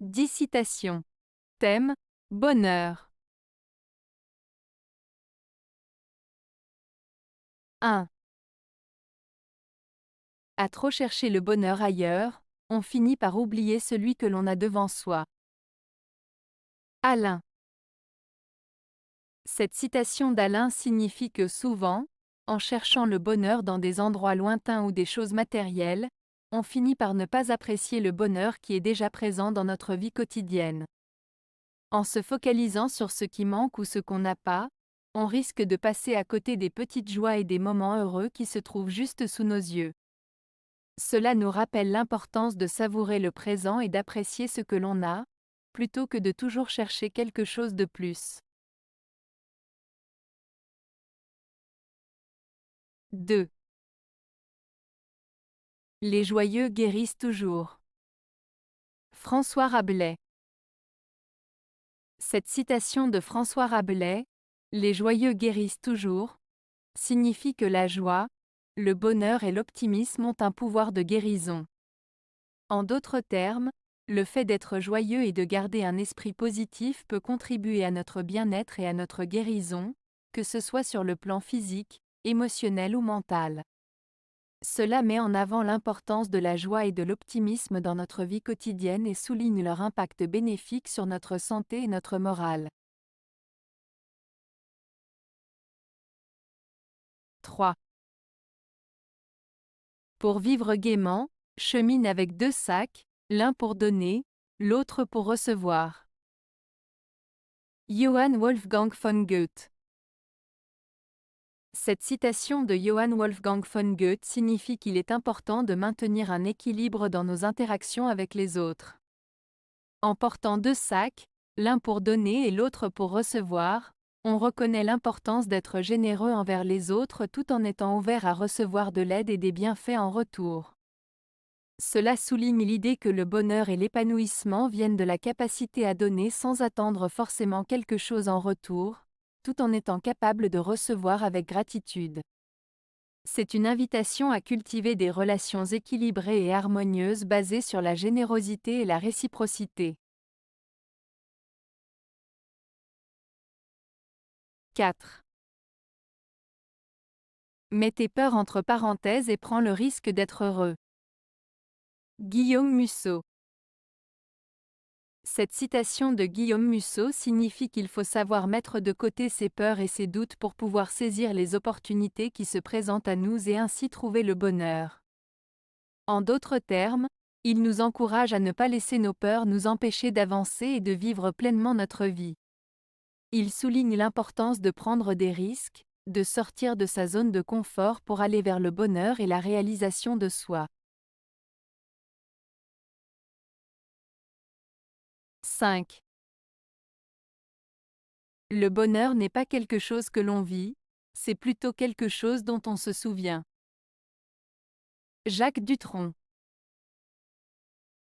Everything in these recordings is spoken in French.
10 citations. Thème: bonheur. 1. À trop chercher le bonheur ailleurs, on finit par oublier celui que l'on a devant soi. Alain. Cette citation d'Alain signifie que souvent, en cherchant le bonheur dans des endroits lointains ou des choses matérielles, on finit par ne pas apprécier le bonheur qui est déjà présent dans notre vie quotidienne. En se focalisant sur ce qui manque ou ce qu'on n'a pas, on risque de passer à côté des petites joies et des moments heureux qui se trouvent juste sous nos yeux. Cela nous rappelle l'importance de savourer le présent et d'apprécier ce que l'on a, plutôt que de toujours chercher quelque chose de plus. 2. Les joyeux guérissent toujours. François Rabelais. Cette citation de François Rabelais, Les joyeux guérissent toujours, signifie que la joie, le bonheur et l'optimisme ont un pouvoir de guérison. En d'autres termes, le fait d'être joyeux et de garder un esprit positif peut contribuer à notre bien-être et à notre guérison, que ce soit sur le plan physique, émotionnel ou mental. Cela met en avant l'importance de la joie et de l'optimisme dans notre vie quotidienne et souligne leur impact bénéfique sur notre santé et notre morale. 3. Pour vivre gaiement, chemine avec 2 sacs, l'un pour donner, l'autre pour recevoir. Johann Wolfgang von Goethe. Cette citation de Johann Wolfgang von Goethe signifie qu'il est important de maintenir un équilibre dans nos interactions avec les autres. En portant 2 sacs, l'un pour donner et l'autre pour recevoir, on reconnaît l'importance d'être généreux envers les autres tout en étant ouvert à recevoir de l'aide et des bienfaits en retour. Cela souligne l'idée que le bonheur et l'épanouissement viennent de la capacité à donner sans attendre forcément quelque chose en retour, tout en étant capable de recevoir avec gratitude. C'est une invitation à cultiver des relations équilibrées et harmonieuses basées sur la générosité et la réciprocité. 4. Mets tes peurs entre parenthèses et prends le risque d'être heureux. Guillaume Musso. Cette citation de Guillaume Musso signifie qu'il faut savoir mettre de côté ses peurs et ses doutes pour pouvoir saisir les opportunités qui se présentent à nous et ainsi trouver le bonheur. En d'autres termes, il nous encourage à ne pas laisser nos peurs nous empêcher d'avancer et de vivre pleinement notre vie. Il souligne l'importance de prendre des risques, de sortir de sa zone de confort pour aller vers le bonheur et la réalisation de soi. 5. Le bonheur n'est pas quelque chose que l'on vit, c'est plutôt quelque chose dont on se souvient. Jacques Dutronc.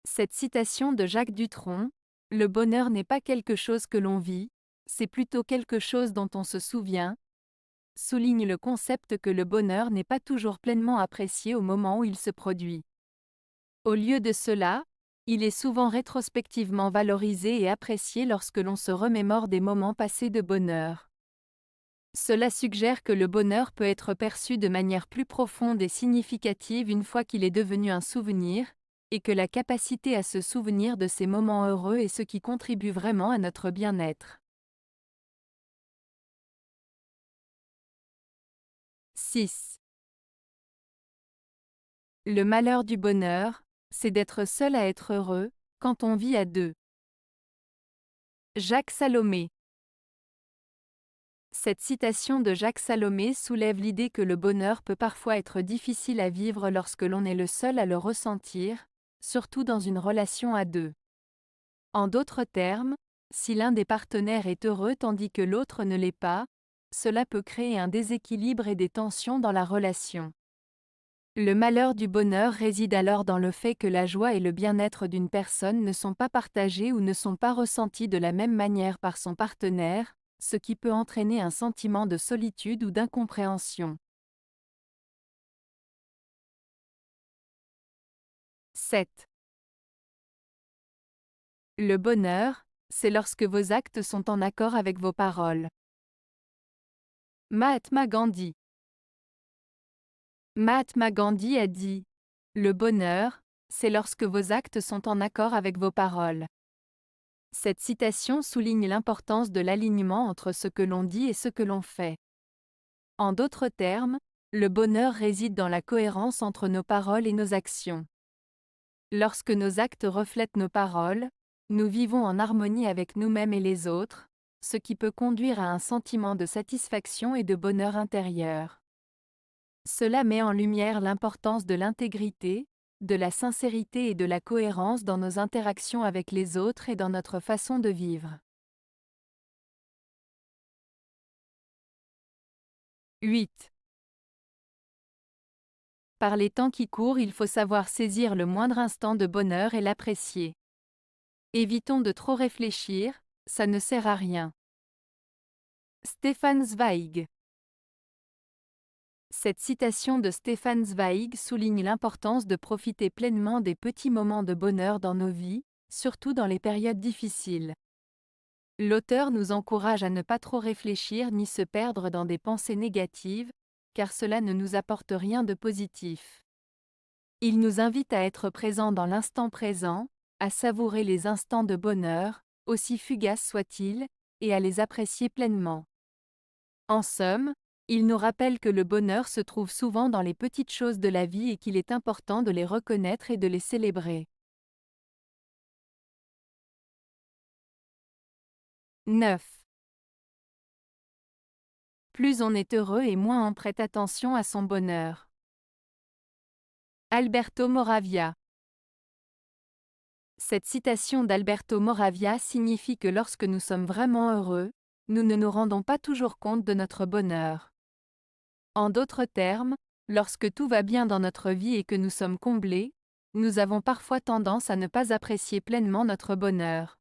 Cette citation de Jacques Dutronc, Le bonheur n'est pas quelque chose que l'on vit, c'est plutôt quelque chose dont on se souvient, souligne le concept que le bonheur n'est pas toujours pleinement apprécié au moment où il se produit. Au lieu de cela, il est souvent rétrospectivement valorisé et apprécié lorsque l'on se remémore des moments passés de bonheur. Cela suggère que le bonheur peut être perçu de manière plus profonde et significative une fois qu'il est devenu un souvenir, et que la capacité à se souvenir de ces moments heureux est ce qui contribue vraiment à notre bien-être. 6. Le malheur du bonheur, c'est d'être seul à être heureux, quand on vit à deux. Jacques Salomé. Cette citation de Jacques Salomé soulève l'idée que le bonheur peut parfois être difficile à vivre lorsque l'on est le seul à le ressentir, surtout dans une relation à deux. En d'autres termes, si l'un des partenaires est heureux tandis que l'autre ne l'est pas, cela peut créer un déséquilibre et des tensions dans la relation. Le malheur du bonheur réside alors dans le fait que la joie et le bien-être d'une personne ne sont pas partagés ou ne sont pas ressentis de la même manière par son partenaire, ce qui peut entraîner un sentiment de solitude ou d'incompréhension. 7. Le bonheur, c'est lorsque vos actes sont en accord avec vos paroles. Mahatma Gandhi. Mahatma Gandhi a dit « Le bonheur, c'est lorsque vos actes sont en accord avec vos paroles ». Cette citation souligne l'importance de l'alignement entre ce que l'on dit et ce que l'on fait. En d'autres termes, le bonheur réside dans la cohérence entre nos paroles et nos actions. Lorsque nos actes reflètent nos paroles, nous vivons en harmonie avec nous-mêmes et les autres, ce qui peut conduire à un sentiment de satisfaction et de bonheur intérieur. Cela met en lumière l'importance de l'intégrité, de la sincérité et de la cohérence dans nos interactions avec les autres et dans notre façon de vivre. 8. Par les temps qui courent, il faut savoir saisir le moindre instant de bonheur et l'apprécier. Évitons de trop réfléchir, ça ne sert à rien. Stefan Zweig. Cette citation de Stefan Zweig souligne l'importance de profiter pleinement des petits moments de bonheur dans nos vies, surtout dans les périodes difficiles. L'auteur nous encourage à ne pas trop réfléchir ni se perdre dans des pensées négatives, car cela ne nous apporte rien de positif. Il nous invite à être présents dans l'instant présent, à savourer les instants de bonheur, aussi fugaces soient-ils, et à les apprécier pleinement. En somme, il nous rappelle que le bonheur se trouve souvent dans les petites choses de la vie et qu'il est important de les reconnaître et de les célébrer. 9. Plus on est heureux et moins on prête attention à son bonheur. Alberto Moravia. Cette citation d'Alberto Moravia signifie que lorsque nous sommes vraiment heureux, nous ne nous rendons pas toujours compte de notre bonheur. En d'autres termes, lorsque tout va bien dans notre vie et que nous sommes comblés, nous avons parfois tendance à ne pas apprécier pleinement notre bonheur.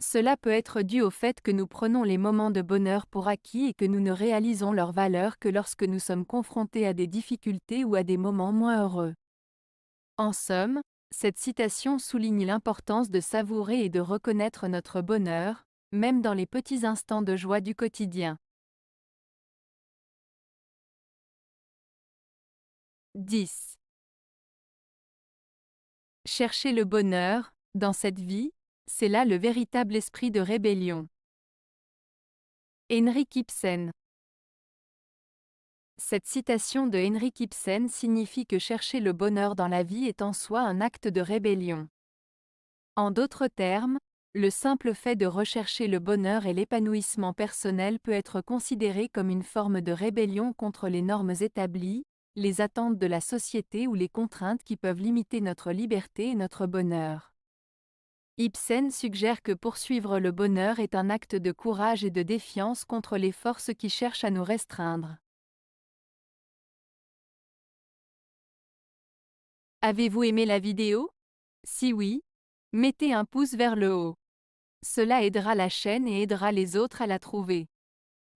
Cela peut être dû au fait que nous prenons les moments de bonheur pour acquis et que nous ne réalisons leur valeur que lorsque nous sommes confrontés à des difficultés ou à des moments moins heureux. En somme, cette citation souligne l'importance de savourer et de reconnaître notre bonheur, même dans les petits instants de joie du quotidien. 10. Chercher le bonheur, dans cette vie, c'est là le véritable esprit de rébellion. Henrik Ibsen. Cette citation de Henrik Ibsen signifie que chercher le bonheur dans la vie est en soi un acte de rébellion. En d'autres termes, le simple fait de rechercher le bonheur et l'épanouissement personnel peut être considéré comme une forme de rébellion contre les normes établies, les attentes de la société ou les contraintes qui peuvent limiter notre liberté et notre bonheur. Ibsen suggère que poursuivre le bonheur est un acte de courage et de défiance contre les forces qui cherchent à nous restreindre. Avez-vous aimé la vidéo? Si oui, mettez un pouce vers le haut. Cela aidera la chaîne et aidera les autres à la trouver.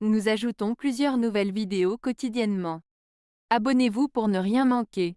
Nous ajoutons plusieurs nouvelles vidéos quotidiennement. Abonnez-vous pour ne rien manquer.